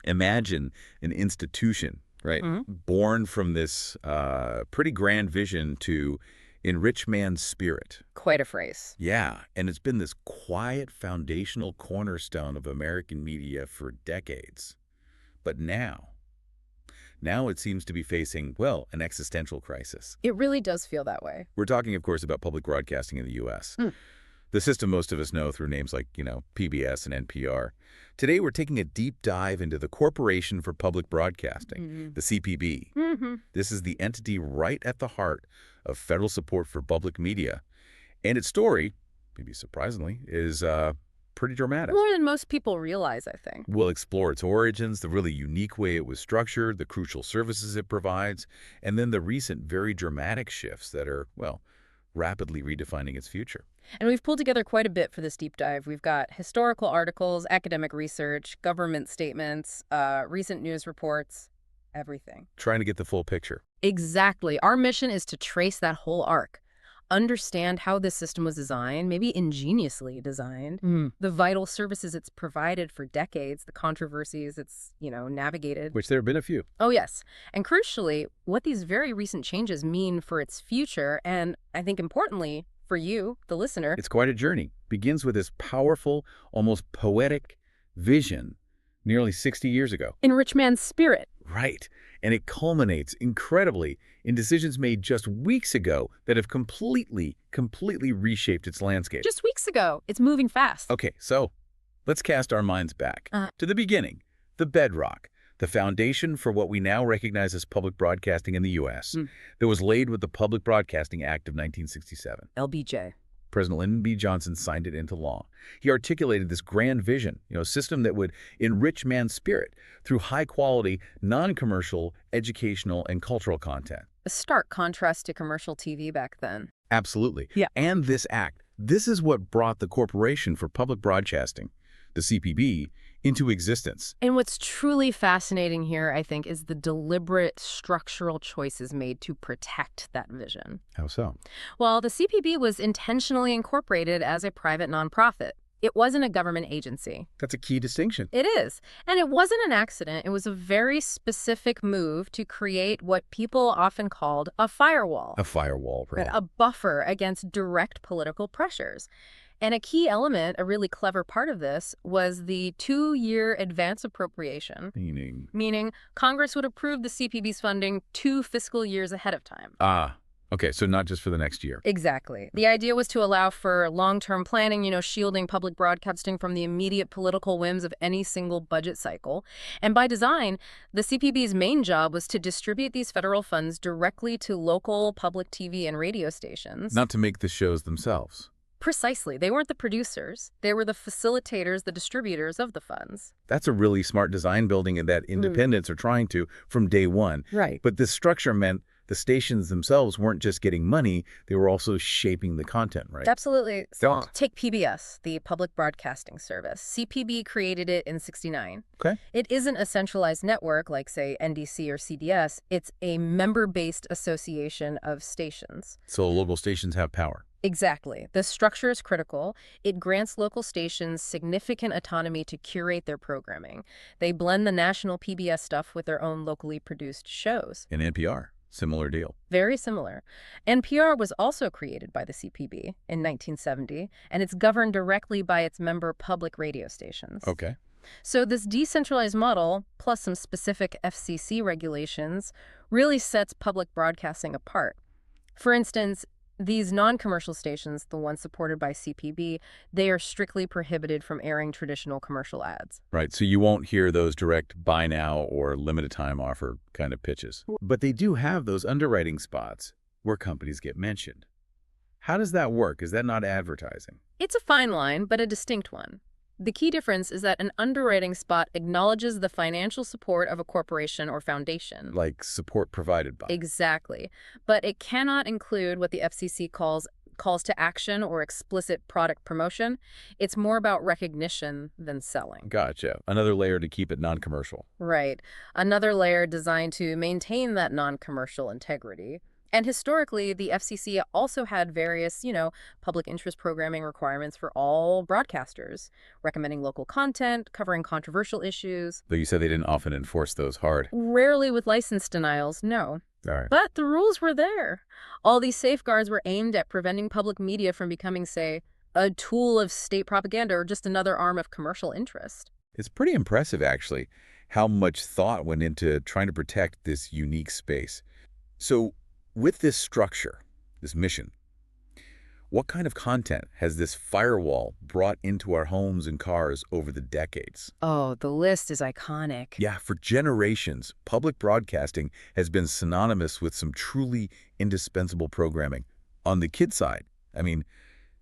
Imagine an institution, right, born from this pretty grand vision to enrich man's spirit. Quite a phrase. Yeah, and it's been this quiet foundational cornerstone of American media for decades. But now it seems to be facing, well, an existential crisis. It really does feel that way. We're talking, of course, about public broadcasting in the U.S. The system most of us know through names like, PBS and NPR. Today, we're taking a deep dive into the Corporation for Public Broadcasting, the CPB. This is the entity right at the heart of federal support for public media. And its story, maybe surprisingly, is pretty dramatic. More than most people realize, I think. We'll explore its origins, the really unique way it was structured, the crucial services it provides, and then the recent very dramatic shifts that are, well, rapidly redefining its future. And we've pulled together quite a bit for this deep dive. We've got historical articles, academic research, government statements, recent news reports, everything. Trying to get the full picture. Exactly. Our mission is to trace that whole arc. Understand how this system was designed, maybe ingeniously designed, the vital services it's provided for decades, the controversies it's, navigated. Which there have been a few. Oh, yes. And crucially, what these very recent changes mean for its future, and I think importantly, for you, the listener. It's quite a journey. Begins with this powerful, almost poetic vision nearly 60 years ago. Enrich man's spirit. Right. And it culminates incredibly in decisions made just weeks ago that have completely reshaped its landscape. Just weeks ago. It's moving fast. Okay, so let's cast our minds back to the beginning, the bedrock, the foundation for what we now recognize as public broadcasting in the U.S. that was laid with the Public Broadcasting Act of 1967. LBJ. President Lyndon B. Johnson signed it into law. He articulated this grand vision, a system that would enrich man's spirit through high-quality, non-commercial, educational, and cultural content. A stark contrast to commercial TV back then. Absolutely. Yeah. And this act, this is what brought the Corporation for Public Broadcasting, the CPB, into existence. And what's truly fascinating here, I think, is the deliberate structural choices made to protect that vision. How so? Well, the CPB was intentionally incorporated as a private nonprofit. It wasn't a government agency. That's a key distinction. It is. And it wasn't an accident. It was a very specific move to create what people often called a firewall. A firewall, right? A buffer against direct political pressures. And a key element, a really clever part of this, was the 2-year advance appropriation. Meaning Congress would approve the CPB's funding 2 fiscal years ahead of time. Okay, so not just for the next year. Exactly. The idea was to allow for long-term planning, shielding public broadcasting from the immediate political whims of any single budget cycle. And by design, the CPB's main job was to distribute these federal funds directly to local public TV and radio stations. Not to make the shows themselves. Precisely. They weren't the producers. They were the facilitators, the distributors of the funds. That's a really smart design building, and that independents are trying to from day one. Right. But this structure meant the stations themselves weren't just getting money, they were also shaping the content, right? Absolutely. So take PBS, the Public Broadcasting Service. CPB created it in '69. Okay. It isn't a centralized network like, say, NBC or CBS. It's a member-based association of stations. So local stations have power. Exactly. The structure is critical. It grants local stations significant autonomy to curate their programming. They blend the national PBS stuff with their own locally produced shows. And NPR, similar deal. Very similar. NPR was also created by the CPB in 1970, and it's governed directly by its member public radio stations. Okay. So this decentralized model, plus some specific FCC regulations, really sets public broadcasting apart. For instance, these non-commercial stations, the ones supported by CPB, they are strictly prohibited from airing traditional commercial ads. Right, so you won't hear those direct buy now or limited time offer kind of pitches. But they do have those underwriting spots where companies get mentioned. How does that work? Is that not advertising? It's a fine line, but a distinct one. The key difference is that an underwriting spot acknowledges the financial support of a corporation or foundation. Like support provided by. Exactly. But it cannot include what the FCC calls to action or explicit product promotion. It's more about recognition than selling. Gotcha. Another layer to keep it non-commercial. Right. Another layer designed to maintain that non-commercial integrity. And historically, the FCC also had various, public interest programming requirements for all broadcasters, recommending local content, covering controversial issues. Though you said they didn't often enforce those hard. Rarely with license denials, no. All right. But the rules were there. All these safeguards were aimed at preventing public media from becoming, say, a tool of state propaganda or just another arm of commercial interest. It's pretty impressive, actually, how much thought went into trying to protect this unique space. So, with this structure, this mission, what kind of content has this firewall brought into our homes and cars over the decades? Oh, the list is iconic. Yeah, for generations, public broadcasting has been synonymous with some truly indispensable programming. On the kid side, I mean,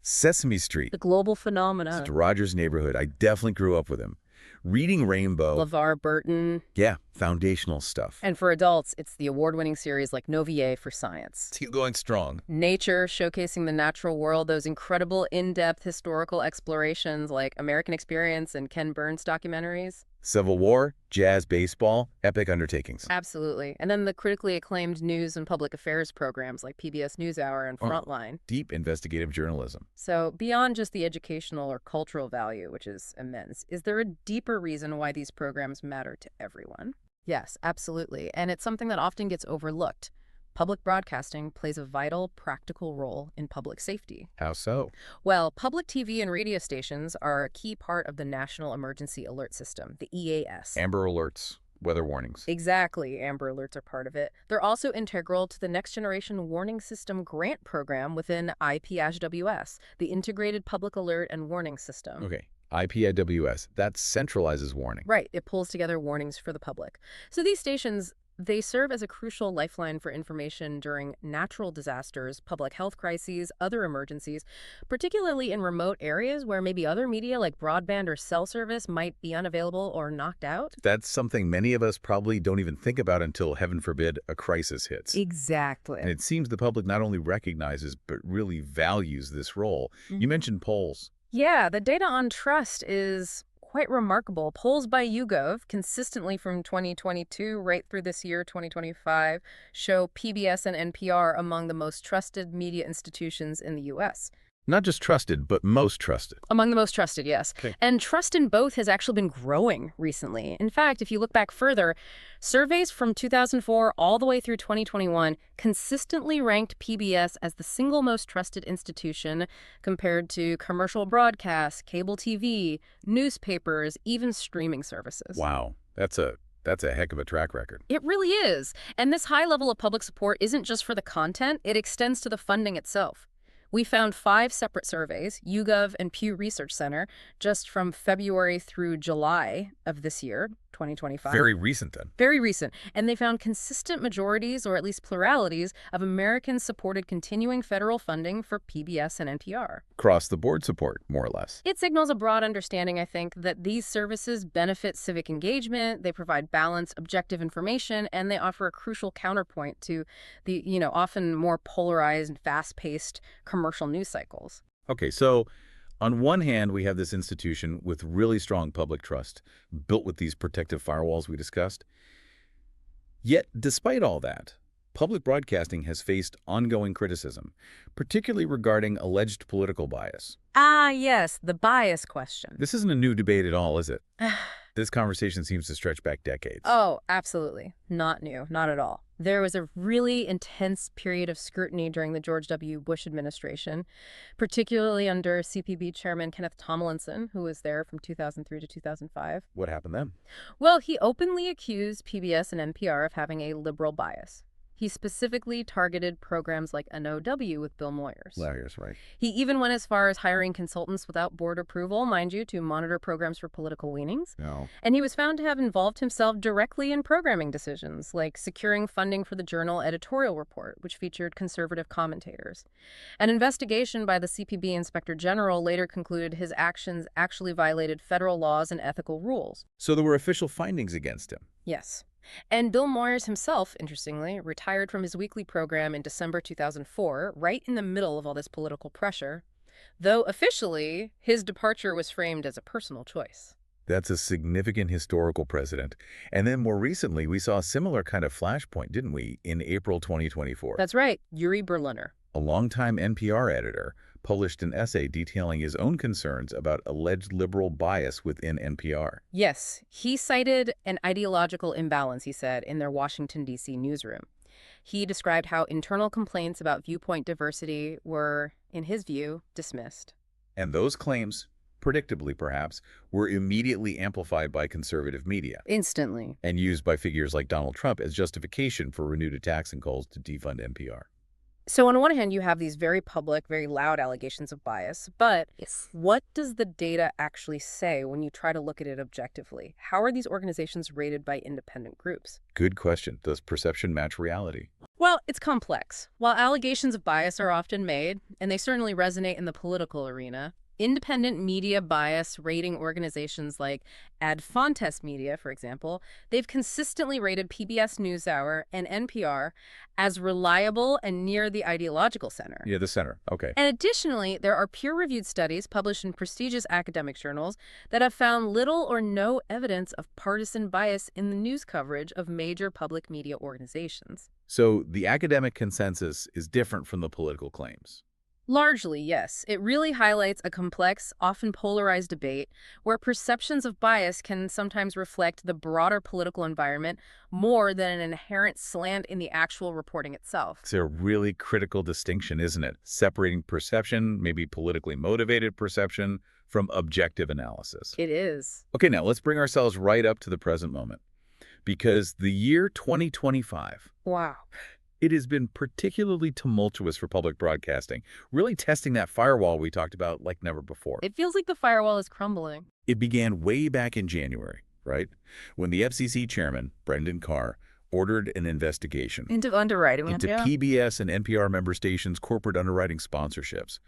Sesame Street, The global phenomena. Mr. Rogers' Neighborhood, I definitely grew up with him. Reading Rainbow, LeVar Burton. yeah, foundational stuff. And for adults, it's the award-winning series like Novier for science. Still going strong. Nature, showcasing the natural world, those incredible in-depth historical explorations like American Experience and Ken Burns documentaries. Civil War, jazz, baseball, epic undertakings. Absolutely. And then the critically acclaimed news and public affairs programs like PBS NewsHour and Frontline. Deep investigative journalism. So beyond just the educational or cultural value, which is immense, is there a deeper reason why these programs matter to everyone? Yes, absolutely. And it's something that often gets overlooked. Public broadcasting plays a vital, practical role in public safety. How so? Well, public TV and radio stations are a key part of the National Emergency Alert System, the EAS. Amber alerts, weather warnings. Exactly. Amber alerts are part of it. They're also integral to the Next Generation Warning System grant program within IPAWS, the Integrated Public Alert and Warning System. Okay, IPAWS, that centralizes warning. Right. It pulls together warnings for the public. So these stations, they serve as a crucial lifeline for information during natural disasters, public health crises, other emergencies, particularly in remote areas where maybe other media like broadband or cell service might be unavailable or knocked out. That's something many of us probably don't even think about until, heaven forbid, a crisis hits. Exactly. And it seems the public not only recognizes, but really values this role. You mentioned polls. Yeah, the data on trust is quite remarkable. Polls by YouGov, consistently from 2022 right through this year, 2025, show PBS and NPR among the most trusted media institutions in the U.S. Not just trusted, but most trusted. Among the most trusted, yes. Okay. And trust in both has actually been growing recently. In fact, if you look back further, surveys from 2004 all the way through 2021 consistently ranked PBS as the single most trusted institution compared to commercial broadcasts, cable TV, newspapers, even streaming services. Wow, that's a heck of a track record. It really is. And this high level of public support isn't just for the content, it extends to the funding itself. We found 5 separate surveys, YouGov and Pew Research Center, just from February through July of this year, 2025. Very recent then. Very recent. And they found consistent majorities, or at least pluralities, of Americans supported continuing federal funding for PBS and NPR. Across the board support, more or less. It signals a broad understanding, I think, that these services benefit civic engagement, they provide balanced, objective information, and they offer a crucial counterpoint to the, often more polarized and fast-paced commercial news cycles. Okay, so on one hand, we have this institution with really strong public trust, built with these protective firewalls we discussed. Yet, despite all that, public broadcasting has faced ongoing criticism, particularly regarding alleged political bias. Ah, yes, the bias question. This isn't a new debate at all, is it? This conversation seems to stretch back decades. Oh, absolutely. Not new. Not at all. There was a really intense period of scrutiny during the George W. Bush administration, particularly under CPB Chairman Kenneth Tomlinson, who was there from 2003 to 2005. What happened then? Well, he openly accused PBS and NPR of having a liberal bias. He specifically targeted programs like NOW with Bill Moyers. Lawyers, right. He even went as far as hiring consultants without board approval, mind you, to monitor programs for political leanings. No. And he was found to have involved himself directly in programming decisions, like securing funding for the Journal editorial report, which featured conservative commentators. An investigation by the CPB Inspector General later concluded his actions actually violated federal laws and ethical rules. So there were official findings against him. Yes. And Bill Moyers himself, interestingly, retired from his weekly program in December 2004, right in the middle of all this political pressure, though officially his departure was framed as a personal choice. That's a significant historical precedent. And then more recently, we saw a similar kind of flashpoint, didn't we, in April 2024? That's right, Yuri Berliner. A longtime NPR editor published an essay detailing his own concerns about alleged liberal bias within NPR. Yes, he cited an ideological imbalance, he said, in their Washington, D.C. newsroom. He described how internal complaints about viewpoint diversity were, in his view, dismissed. And those claims, predictably perhaps, were immediately amplified by conservative media Instantly. and used by figures like Donald Trump as justification for renewed attacks and calls to defund NPR. So on one hand, you have these very public, very loud allegations of bias, but Yes. what does the data actually say when you try to look at it objectively? How are these organizations rated by independent groups? Good question. Does perception match reality? Well, it's complex. While allegations of bias are often made, and they certainly resonate in the political arena, independent media bias rating organizations like Ad Fontes Media, for example, they've consistently rated PBS NewsHour and NPR as reliable and near the ideological center. Yeah, the center. Okay. And additionally, there are peer-reviewed studies published in prestigious academic journals that have found little or no evidence of partisan bias in the news coverage of major public media organizations. So the academic consensus is different from the political claims. Largely, yes. It really highlights a complex, often polarized debate where perceptions of bias can sometimes reflect the broader political environment more than an inherent slant in the actual reporting itself. It's a really critical distinction, isn't it? Separating perception, maybe politically motivated perception, from objective analysis. It is. Okay, now let's bring ourselves right up to the present moment. Because the year 2025, Wow. it has been particularly tumultuous for public broadcasting, really testing that firewall we talked about like never before. It feels like the firewall is crumbling. It began way back in January, right? When the FCC chairman, Brendan Carr, ordered an investigation Into underwriting. into Yeah. PBS and NPR member stations' corporate underwriting sponsorships,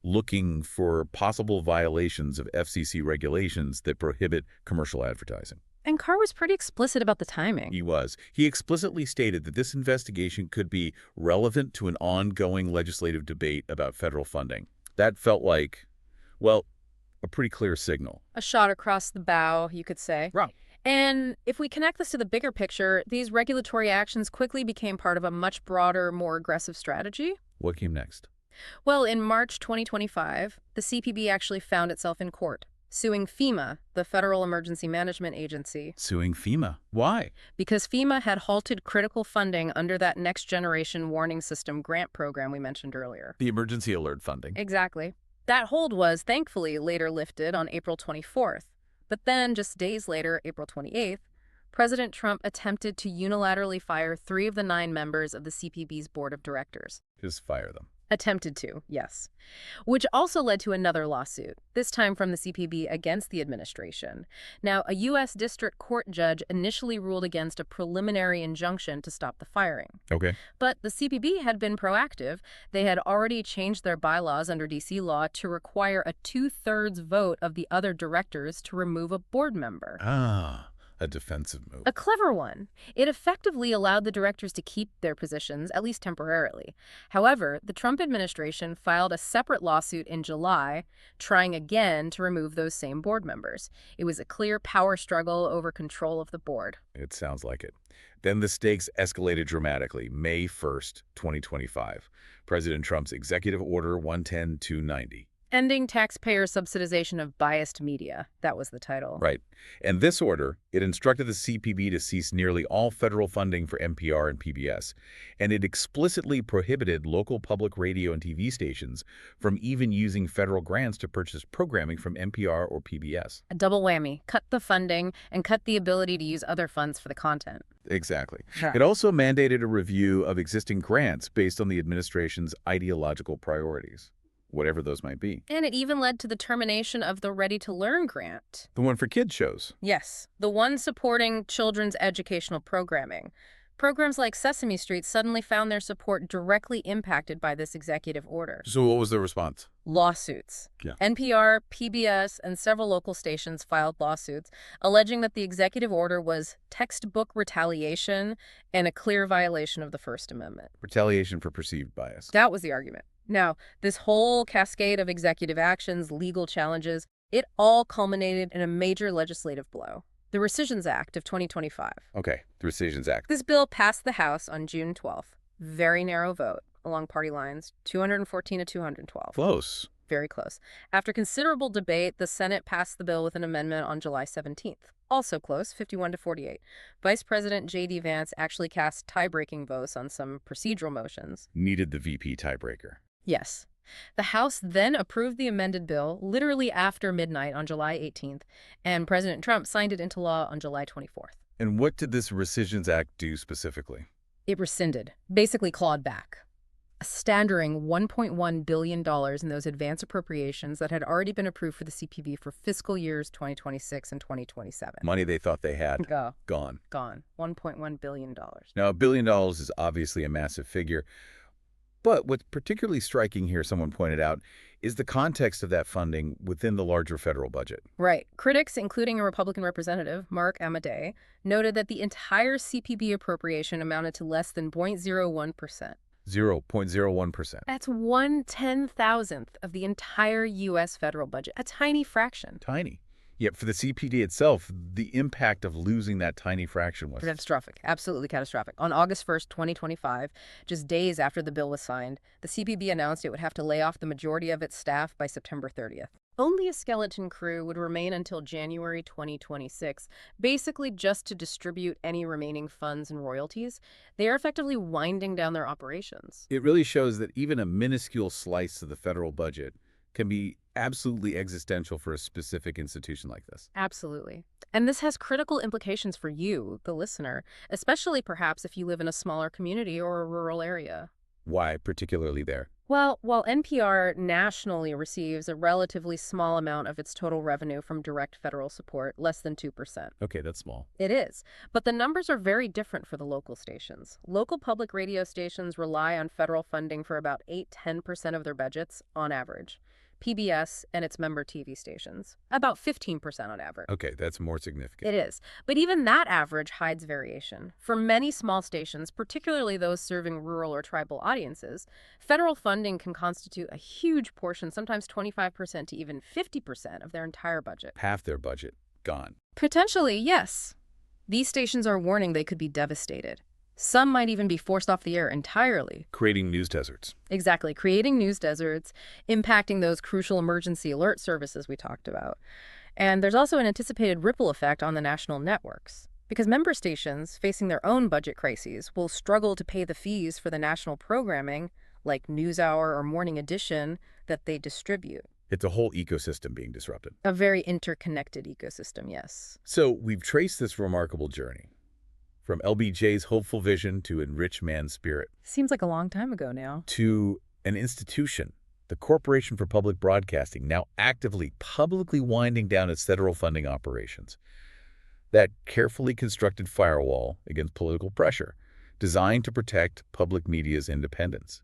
looking for possible violations of FCC regulations that prohibit commercial advertising. And Carr was pretty explicit about the timing. He was. He explicitly stated that this investigation could be relevant to an ongoing legislative debate about federal funding. That felt like, well, a pretty clear signal. A shot across the bow, you could say. Right. And if we connect this to the bigger picture, these regulatory actions quickly became part of a much broader, more aggressive strategy. What came next? Well, in March 2025, the CPB actually found itself in court, suing FEMA, the Federal Emergency Management Agency, Suing FEMA. Why? because FEMA had halted critical funding under that Next Generation Warning System grant program we mentioned earlier. The emergency alert funding. Exactly. That hold was, thankfully, later lifted on April 24th. But then, just days later, April 28th, President Trump attempted to unilaterally fire 3 of the 9 members of the CPB's board of directors. Just fire them. Attempted to, yes. Which also led to another lawsuit, this time from the CPB against the administration. Now, a U.S. District Court judge initially ruled against a preliminary injunction to stop the firing. Okay. But the CPB had been proactive. They had already changed their bylaws under D.C. law to require a 2/3 vote of the other directors to remove a board member. Ah, a defensive move. A clever one. It effectively allowed the directors to keep their positions, at least temporarily. However, the Trump administration filed a separate lawsuit in July, trying again to remove those same board members. It was a clear power struggle over control of the board. It sounds like it. Then the stakes escalated dramatically. May 1st, 2025. President Trump's Executive Order 110-290. Ending taxpayer subsidization of biased media. That was the title. Right. And this order, it instructed the CPB to cease nearly all federal funding for NPR and PBS, and it explicitly prohibited local public radio and TV stations from even using federal grants to purchase programming from NPR or PBS. A double whammy. Cut the funding and cut the ability to use other funds for the content. Exactly. Sure. It also mandated a review of existing grants based on the administration's ideological priorities, whatever those might be. And it even led to the termination of the Ready to Learn grant. The one for kids shows. Yes, the one supporting children's educational programming. Programs like Sesame Street suddenly found their support directly impacted by this executive order. So what was the response? Lawsuits. Yeah. NPR, PBS, and several local stations filed lawsuits alleging that the executive order was textbook retaliation and a clear violation of the First Amendment. Retaliation for perceived bias. That was the argument. Now, this whole cascade of executive actions, legal challenges, It all culminated in a major legislative blow, the Rescissions Act of 2025. Okay, the Rescissions Act. This bill passed the House on June 12th. Very narrow vote along party lines, 214 to 212. Close. Very close. After considerable debate, the Senate passed the bill with an amendment on July 17th. Also close, 51 to 48. Vice President J.D. Vance actually cast tie-breaking votes on some procedural motions. Needed the VP tiebreaker. Yes. The House then approved the amended bill literally after midnight on July 18th, and President Trump signed it into law on July 24th. And what did this Rescissions Act do specifically? It rescinded, basically clawed back, a staggering $1.1 billion in those advance appropriations that had already been approved for the CPB for fiscal years 2026 and 2027. Money they thought they had. Gone. Gone. $1.1 billion. Now, $1 billion is obviously a massive figure. But what's particularly striking here, someone pointed out, is the context of that funding within the larger federal budget. Right. Critics, including a Republican representative, Mark Amadei, noted that the entire CPB appropriation amounted to less than 0.01%. 0.01%. That's 1/10,000th of the entire U.S. federal budget, a tiny fraction. Tiny. Yet for the CPD itself, the impact of losing that tiny fraction was catastrophic. Absolutely catastrophic. On August 1st, 2025, just days after the bill was signed, the CPB announced it would have to lay off the majority of its staff by September 30th. Only a skeleton crew would remain until January 2026, basically just to distribute any remaining funds and royalties. They are effectively winding down their operations. It really shows that even a minuscule slice of the federal budget can be absolutely existential for a specific institution like this. Absolutely. And this has critical implications for you, the listener, especially perhaps if you live in a smaller community or a rural area. Why particularly there? Well, while NPR nationally receives a relatively small amount of its total revenue from direct federal support, less than 2%. Okay, that's small. It is. But the numbers are very different for the local stations. Local public radio stations rely on federal funding for about 8–10% of their budgets on average. PBS and its member TV stations, about 15% on average. Okay, that's more significant. It is. But even that average hides variation. For many small stations, particularly those serving rural or tribal audiences, federal funding can constitute a huge portion, sometimes 25% to even 50% of their entire budget. Half their budget gone. Potentially, yes. These stations are warning they could be devastated. Some might even be forced off the air entirely. Creating news deserts. Exactly. Creating news deserts, impacting those crucial emergency alert services we talked about. And there's also an anticipated ripple effect on the national networks. Because member stations, facing their own budget crises, will struggle to pay the fees for the national programming, like NewsHour or Morning Edition, that they distribute. It's a whole ecosystem being disrupted. A very interconnected ecosystem, yes. So we've traced this remarkable journey. From LBJ's hopeful vision to enrich man's spirit. Seems like a long time ago now. To an institution, the Corporation for Public Broadcasting, now actively, publicly winding down its federal funding operations. That carefully constructed firewall against political pressure, designed to protect public media's independence.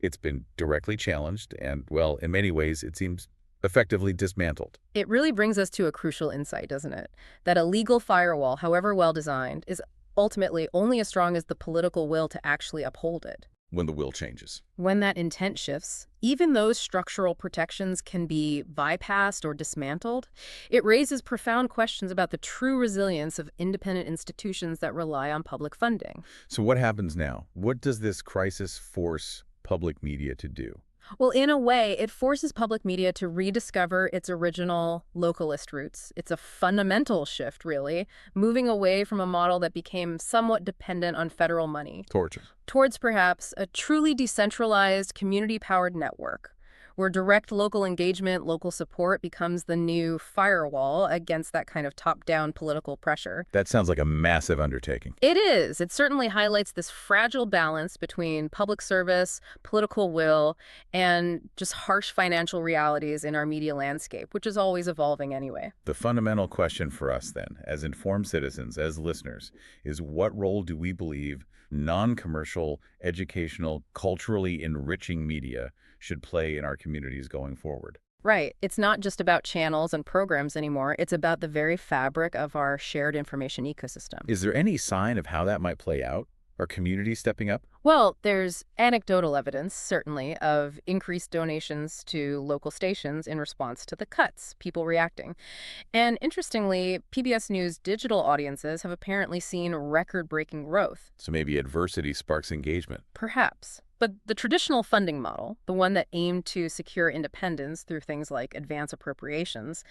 It's been directly challenged and, well, in many ways, it seems effectively dismantled. It really brings us to a crucial insight, doesn't it? That a legal firewall, however well designed, is ultimately only as strong as the political will to actually uphold it. When the will changes. When that intent shifts, even those structural protections can be bypassed or dismantled. It raises profound questions about the true resilience of independent institutions that rely on public funding. So what happens now? What does this crisis force public media to do? Well, in a way, it forces public media to rediscover its original localist roots. It's a fundamental shift, really, moving away from a model that became somewhat dependent on federal money. Towards perhaps a truly decentralized, community-powered network, where direct local engagement, local support becomes the new firewall against that kind of top-down political pressure. That sounds like a massive undertaking. It is. It certainly highlights this fragile balance between public service, political will, and just harsh financial realities in our media landscape, which is always evolving anyway. The fundamental question for us then, as informed citizens, as listeners, is what role do we believe non-commercial, educational, culturally enriching media should play in our communities going forward? Right. It's not just about channels and programs anymore. It's about the very fabric of our shared information ecosystem. Is there any sign of how that might play out? Are communities stepping up? Well, there's anecdotal evidence, certainly, of increased donations to local stations in response to the cuts, people reacting. And interestingly, PBS News digital audiences have apparently seen record-breaking growth. So maybe adversity sparks engagement. Perhaps. But the traditional funding model, the one that aimed to secure independence through things like advance appropriations,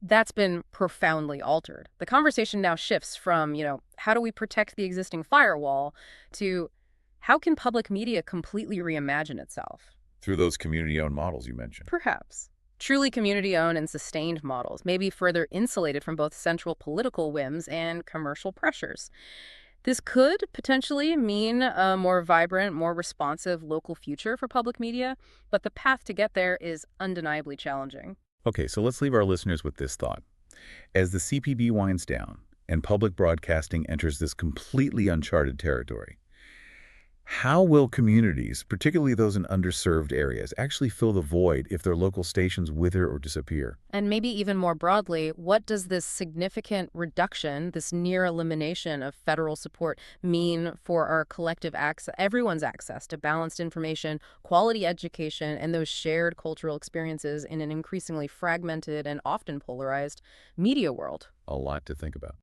that's been profoundly altered. The conversation now shifts from, how do we protect the existing firewall to how can public media completely reimagine itself? Through those community-owned models you mentioned. Perhaps. Truly community-owned and sustained models may be further insulated from both central political whims and commercial pressures. This could potentially mean a more vibrant, more responsive local future for public media, but the path to get there is undeniably challenging. Okay, so let's leave our listeners with this thought. As the CPB winds down and public broadcasting enters this completely uncharted territory, how will communities, particularly those in underserved areas, actually fill the void if their local stations wither or disappear? And maybe even more broadly, what does this significant reduction, this near elimination of federal support mean for our collective access, everyone's access to balanced information, quality education, and those shared cultural experiences in an increasingly fragmented and often polarized media world? A lot to think about.